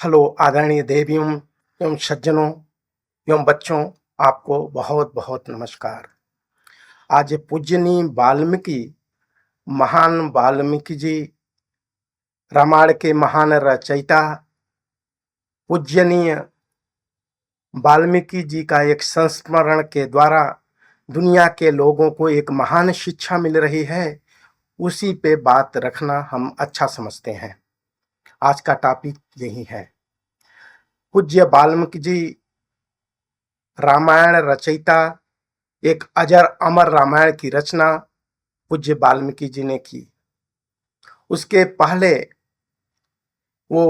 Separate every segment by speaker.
Speaker 1: Hello आदरणीय देवियों एवं सज्जनों एवं बच्चों, आपको बहुत बहुत नमस्कार। आज पूज्यनीय वाल्मीकि, महान वाल्मीकि जी, रामायण के महान रचयिता, पूज्यनीय वाल्मीकि जी का एक संस्मरण के द्वारा दुनिया के लोगों को एक महान शिक्षा मिल रही है। उसी पे बात रखना हम अच्छा समझते हैं। आज का टॉपिक यही है। पूज्य वाल्मीकि जी रामायण रचयिता, एक अजर अमर रामायण की रचना पूज्य वाल्मीकि जी ने की। उसके पहले वो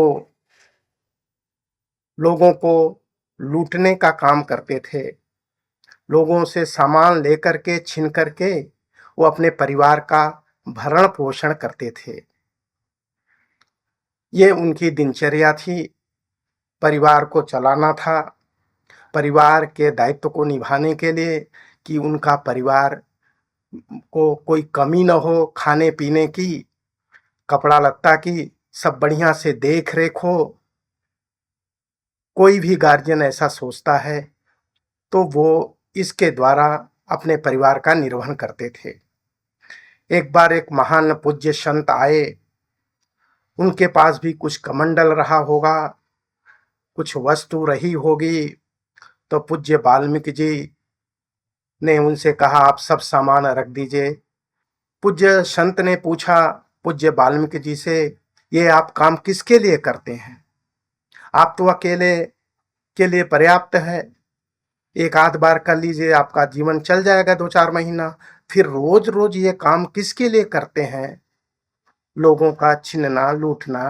Speaker 1: लोगों को लूटने का काम करते थे। लोगों से सामान लेकर के, छीन करके वो अपने परिवार का भरण पोषण करते थे। ये उनकी दिनचर्या थी। परिवार को चलाना था। परिवार के दायित्व को निभाने के लिए कि उनका परिवार को कोई कमी न हो, खाने पीने की, कपड़ा लत्ता की, सब बढ़िया से देख रेख हो। कोई भी गार्जियन ऐसा सोचता है तो वो इसके द्वारा अपने परिवार का निर्वहन करते थे। एक बार एक महान पूज्य संत आए। उनके पास भी कुछ कमंडल रहा होगा, कुछ वस्तु रही होगी। तो पूज्य वाल्मीकि जी ने उनसे कहा, आप सब सामान रख दीजिए। पूज्य संत ने पूछा पूज्य वाल्मीकि जी से, ये आप काम किसके लिए करते हैं? आप तो अकेले के लिए पर्याप्त है। एक आध बार कर लीजिए, आपका जीवन चल जाएगा 2-4 महीना। फिर रोज रोज ये काम किसके लिए करते हैं? लोगों का छीनना, लूटना।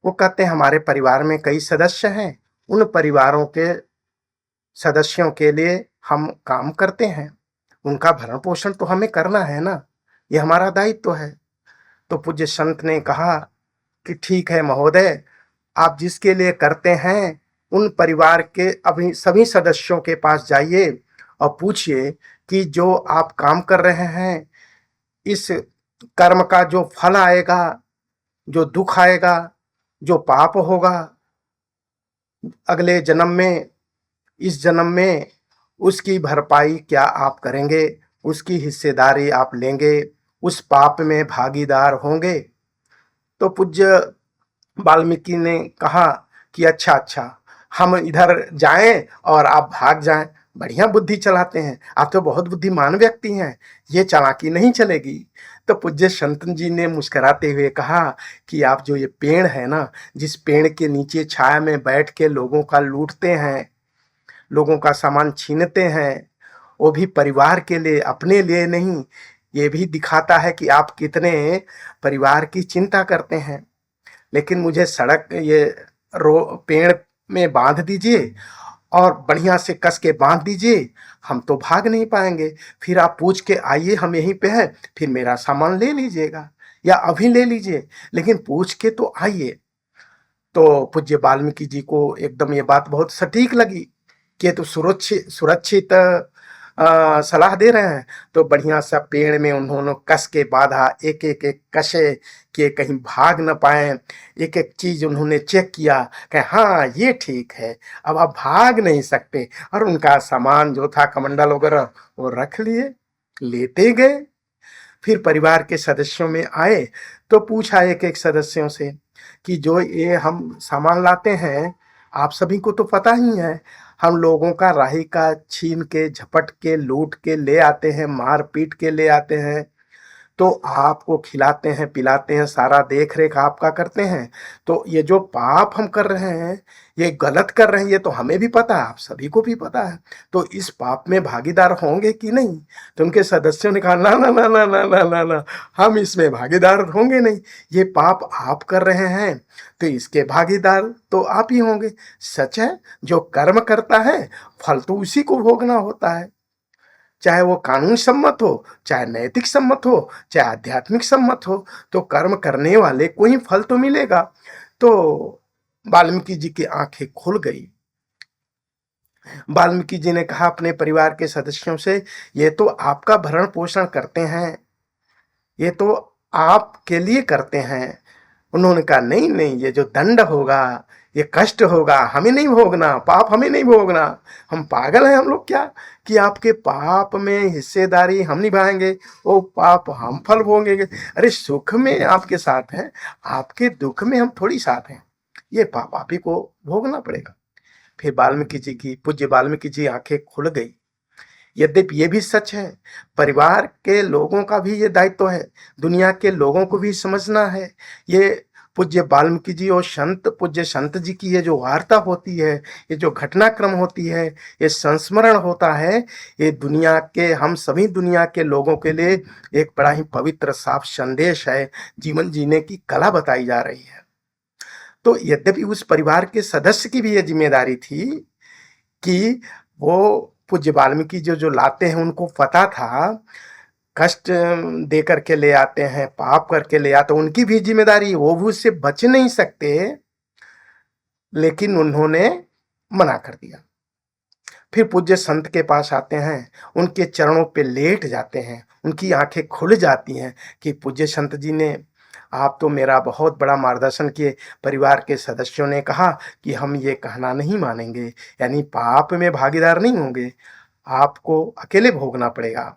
Speaker 1: वो कहते हैं हमारे परिवार में कई सदस्य हैं, उन परिवारों के सदस्यों के लिए हम काम करते हैं। उनका भरण पोषण तो हमें करना है ना, ये हमारा दायित्व है। तो पूज्य संत ने कहा कि ठीक है महोदय, आप जिसके लिए करते हैं उन परिवार के अभी सभी सदस्यों के पास जाइए और पूछिए कि जो आप काम कर रहे हैं, इस कर्म का जो फल आएगा, जो दुख आएगा, जो पाप होगा अगले जन्म में, इस जन्म में, उसकी भरपाई क्या आप करेंगे? उसकी हिस्सेदारी आप लेंगे? उस पाप में भागीदार होंगे? तो पूज्य वाल्मीकि ने कहा कि अच्छा अच्छा, हम इधर जाएं और आप भाग जाएं। बढ़िया बुद्धि चलाते हैं, आप तो बहुत बुद्धिमान व्यक्ति हैं, ये चालाकी नहीं चलेगी। तो पूज्य संतन जी ने मुस्कुराते हुए कहा कि आप जो ये पेड़ है ना, जिस पेड़ के नीचे छाया में बैठ के लोगों का लूटते हैं, लोगों का सामान छीनते हैं, वो भी परिवार के लिए, अपने लिए नहीं। ये भी दिखाता है कि आप कितने परिवार की चिंता करते हैं। लेकिन मुझे सड़क ये रो पेड़ में बांध दीजिए और बढ़िया से कस के बांध दीजिए, हम तो भाग नहीं पाएंगे। फिर आप पूछ के आइए, हम यहीं पे हैं, फिर मेरा सामान ले लीजिएगा या अभी ले लीजिए, लेकिन पूछ के तो आइए। तो पूज्य वाल्मीकि जी को एकदम ये बात बहुत सटीक लगी कि ये तो सुरक्षित सुरक्षित सलाह दे रहे हैं। तो बढ़िया सा पेड़ में उन्होंने कस के बांधा, एक एक एक कसे कि कहीं भाग न पाए। एक एक चीज उन्होंने चेक किया कि हाँ ये ठीक है, अब आप भाग नहीं सकते। और उनका सामान जो था, कमंडल वगैरह, वो रख लिए, लेते गए। फिर परिवार के सदस्यों में आए तो पूछा एक एक सदस्यों से कि जो ये हम सामान लाते हैं, आप सभी को तो पता ही है, हम लोगों का राही का छीन के, झपट के, लूट के ले आते हैं, मार पीट के ले आते हैं। तो आपको खिलाते हैं, पिलाते हैं, सारा देख रेख आपका करते हैं। तो ये जो पाप हम कर रहे हैं, ये गलत कर रहे हैं, ये तो हमें भी पता है, आप सभी को भी पता है। तो इस पाप में भागीदार होंगे कि नहीं? तो उनके सदस्यों ने कहा, ना ना ना ना ना ना ना ना, हम इसमें भागीदार होंगे नहीं। ये पाप आप कर रहे हैं तो इसके भागीदार तो आप ही होंगे। सच है, जो कर्म करता है फल तो उसी को भोगना होता है। चाहे वो कानून सम्मत हो, चाहे नैतिक सम्मत हो, चाहे आध्यात्मिक सम्मत हो, तो कर्म करने वाले को ही फल तो मिलेगा। तो वाल्मीकि जी की आंखें खुल गई। वाल्मीकि जी ने कहा अपने परिवार के सदस्यों से, ये तो आपका भरण पोषण करते हैं, ये तो आपके लिए करते हैं। उन्होंने कहा नहीं नहीं, ये जो दंड होगा, ये कष्ट होगा, हमें नहीं भोगना, पाप हमें नहीं भोगना। हम पागल हैं हम लोग क्या, कि आपके पाप में हिस्सेदारी हम निभाएंगे, वो पाप हम फल भोगेंगे। अरे सुख में आपके साथ हैं, आपके दुख में हम थोड़ी साथ हैं, ये पाप आप ही को भोगना पड़ेगा। फिर वाल्मीकि जी की, पूज्य वाल्मीकि जी आंखें खुल गई। यद्यपि ये भी सच है, परिवार के लोगों का भी ये दायित्व है, दुनिया के लोगों को भी समझना है। ये पूज्य वाल्मीकि जी और संत, पूज्य संत जी की ये जो वार्ता होती है, ये जो घटनाक्रम होती है, ये संस्मरण होता है, ये दुनिया के, हम सभी दुनिया के लोगों के लिए एक बड़ा ही पवित्र साफ संदेश है, जीवन जीने की कला बताई जा रही है। तो यद्यपि उस परिवार के सदस्य की भी ये जिम्मेदारी थी कि वो पूज्य वाल्मीकि जो जो लाते हैं, उनको पता था कष्ट दे करके ले आते हैं, पाप करके ले आते हैं, उनकी भी जिम्मेदारी, वो भी उससे बच नहीं सकते, लेकिन उन्होंने मना कर दिया। फिर पूज्य संत के पास आते हैं, उनके चरणों पे लेट जाते हैं, उनकी आंखें खुल जाती हैं कि पूज्य संत जी ने, आप तो मेरा बहुत बड़ा मार्गदर्शन किए। परिवार के सदस्यों ने कहा कि हम ये कहना नहीं मानेंगे, यानी पाप में भागीदार नहीं होंगे, आपको अकेले भोगना पड़ेगा।